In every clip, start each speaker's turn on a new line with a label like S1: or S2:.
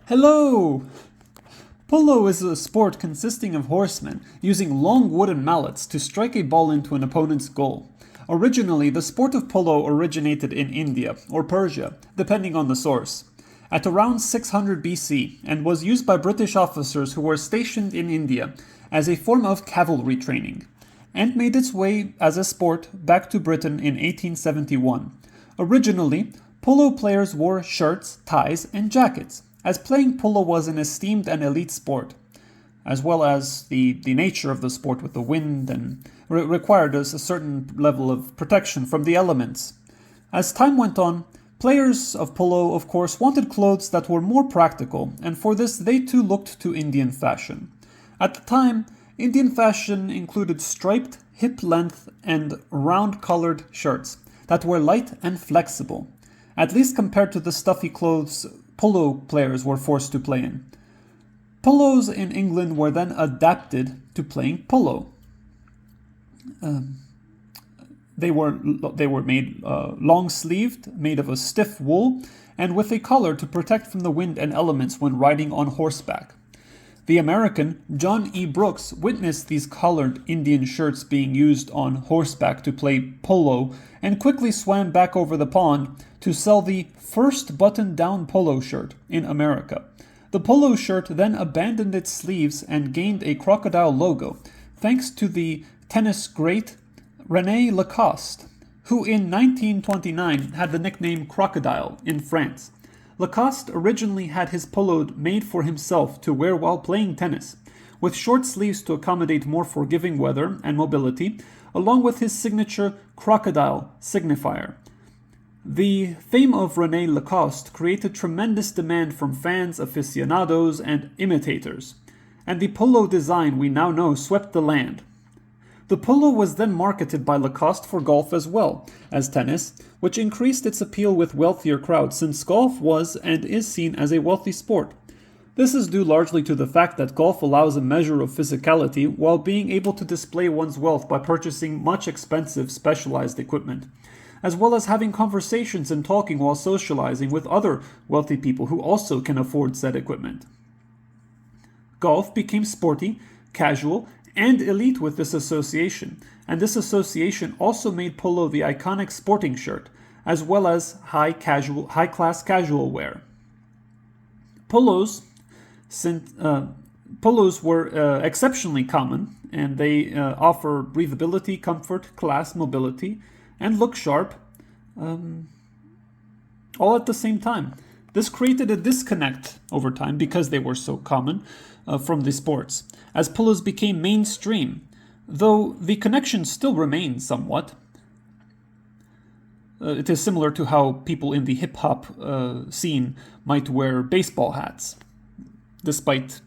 S1: Hello! Polo is a sport consisting of horsemen using long wooden mallets to strike a ball into an opponent's goal. Originally, the sport of polo originated in India or Persia, depending on the source, at around 600 BC and was used by British officers who were stationed in India as a form of cavalry training, and made its way as a sport back to Britain in 1871. Originally, polo players wore shirts, ties, and jackets, as playing polo was an esteemed and elite sport, as well as the nature of the sport with the wind and required us a certain level of protection from the elements. As time went on, players of polo, of course, wanted clothes that were more practical, and for this they too looked to Indian fashion. At the time, Indian fashion included striped, hip-length, and round-colored shirts that were light and flexible, at least compared to the stuffy clothes polo players were forced to play in. Polos in England were then adapted to playing polo. They were made long-sleeved, made of a stiff wool, and with a collar to protect from the wind and elements when riding on horseback. The American John E. Brooks witnessed these collared Indian shirts being used on horseback to play polo and quickly swam back over the pond to sell the first button-down polo shirt in America. The polo shirt then abandoned its sleeves and gained a crocodile logo, thanks to the tennis great René Lacoste, who in 1929 had the nickname Crocodile in France. Lacoste originally had his polo made for himself to wear while playing tennis, with short sleeves to accommodate more forgiving weather and mobility, along with his signature crocodile signifier. The fame of René Lacoste created tremendous demand from fans, aficionados, and imitators, and the polo design we now know swept the land. The polo was then marketed by Lacoste for golf as well as tennis, which increased its appeal with wealthier crowds since golf was and is seen as a wealthy sport. This is due largely to the fact that golf allows a measure of physicality while being able to display one's wealth by purchasing much expensive specialized equipment, as well as having conversations and talking while socializing with other wealthy people who also can afford said equipment. Golf became sporty, casual, and elite with this association, and this association also made polo the iconic sporting shirt, as well as high-class casual wear. Polos were exceptionally common, and they offer breathability, comfort, class, mobility, and look sharp, all at the same time. This created a disconnect over time because they were so common from the sports, as polos became mainstream, though the connection still remains somewhat. It is similar to how people in the hip-hop scene might wear baseball hats, despite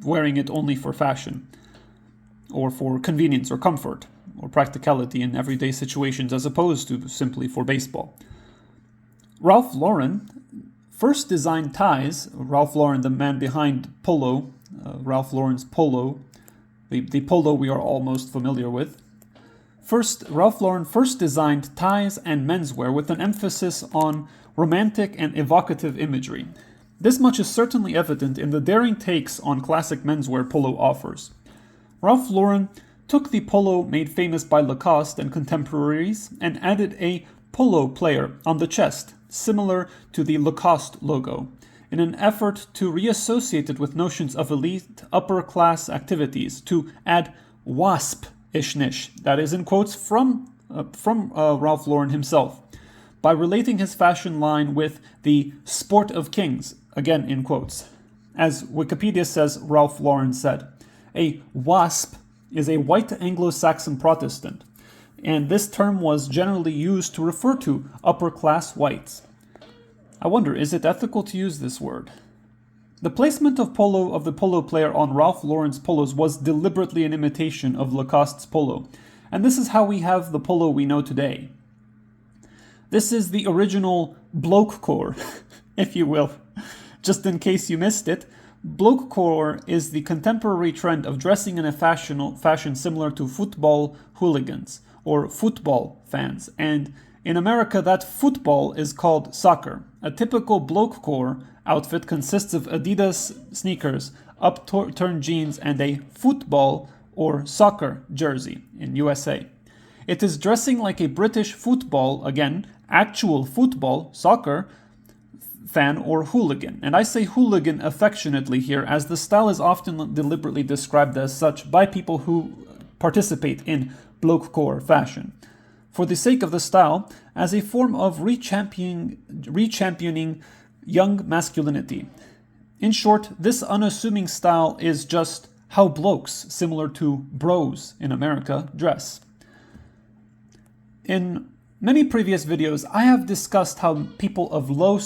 S1: wearing it only for fashion, or for convenience or comfort, or practicality in everyday situations as opposed to simply for baseball. Ralph Lauren first designed ties. Ralph Lauren, the man behind Polo, Ralph Lauren's Polo, the polo we are all most familiar with. Ralph Lauren first designed ties and menswear with an emphasis on romantic and evocative imagery. This much is certainly evident in the daring takes on classic menswear Polo offers. Ralph Lauren took the polo made famous by Lacoste and contemporaries and added a polo player on the chest, similar to the Lacoste logo, in an effort to reassociate it with notions of elite, upper-class activities, to add wasp-ishness, that is in quotes from Ralph Lauren himself, by relating his fashion line with the sport of kings, again in quotes. As Wikipedia says, Ralph Lauren said, a wasp is a white Anglo-Saxon Protestant, and this term was generally used to refer to upper-class whites. I wonder, is it ethical to use this word? The placement of the polo player on Ralph Lauren's polos was deliberately an imitation of Lacoste's polo, and this is how we have the polo we know today. This is the original blokecore, if you will. Just in case you missed it, blokecore is the contemporary trend of dressing in a fashion similar to football hooligans or football fans, and In America, that football is called soccer. A typical blokecore outfit consists of Adidas sneakers, upturned jeans, and a football or soccer jersey in USA. It is dressing like a British football, again, actual football, soccer, fan or hooligan. And I say hooligan affectionately here, as the style is often deliberately described as such by people who participate in blokecore fashion. For the sake of the style, as a form of re-championing young masculinity. In short, this unassuming style is just how blokes, similar to bros in America, dress. In many previous videos, I have discussed how people of low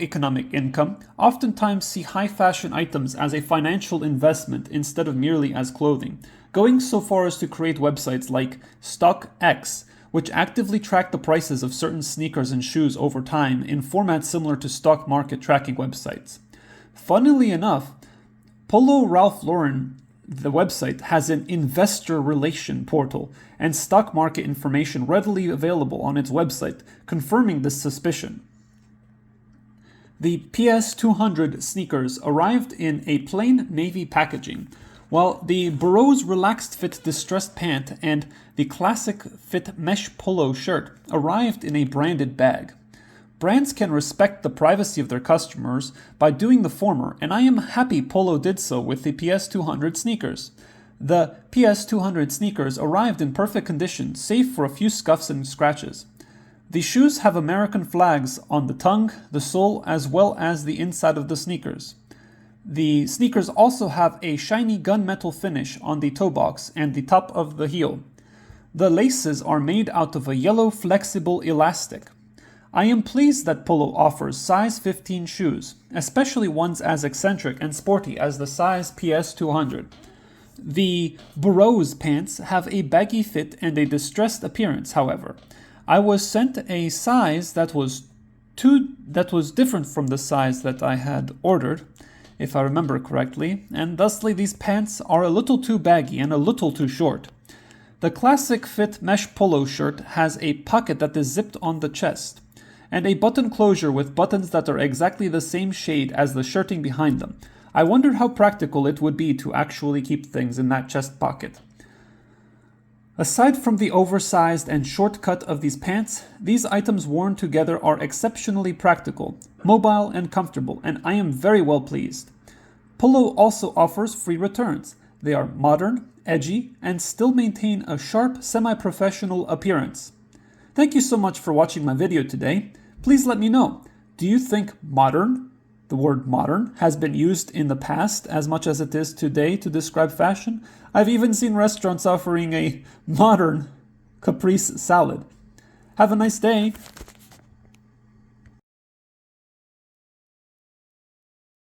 S1: economic income, oftentimes see high fashion items as a financial investment instead of merely as clothing, going so far as to create websites like StockX, which actively track the prices of certain sneakers and shoes over time in formats similar to stock market tracking websites. Funnily enough, Polo Ralph Lauren, the website, has an investor relation portal and stock market information readily available on its website, confirming this suspicion. The PS200 sneakers arrived in a plain navy packaging, while the Burroughs relaxed fit distressed pant and the classic fit mesh polo shirt arrived in a branded bag. Brands can respect the privacy of their customers by doing the former, and I am happy Polo did so with the PS200 sneakers. The PS200 sneakers arrived in perfect condition, save for a few scuffs and scratches. The shoes have American flags on the tongue, the sole, as well as the inside of the sneakers. The sneakers also have a shiny gunmetal finish on the toe box and the top of the heel. The laces are made out of a yellow flexible elastic. I am pleased that Polo offers size 15 shoes, especially ones as eccentric and sporty as the size PS200. The Burroughs pants have a baggy fit and a distressed appearance, however. I was sent a size that was different from the size that I had ordered, if I remember correctly, and thusly these pants are a little too baggy and a little too short. The classic fit mesh polo shirt has a pocket that is zipped on the chest, and a button closure with buttons that are exactly the same shade as the shirting behind them. I wondered how practical it would be to actually keep things in that chest pocket. Aside from the oversized and short cut of these pants, these items worn together are exceptionally practical, mobile, and comfortable, and I am very well pleased. Polo also offers free returns. They are modern, edgy, and still maintain a sharp, semi-professional appearance. Thank you so much for watching my video today. Please let me know, do you think modern, the word modern, has been used in the past as much as it is today to describe fashion? I've even seen restaurants offering a modern caprese salad. Have a nice day.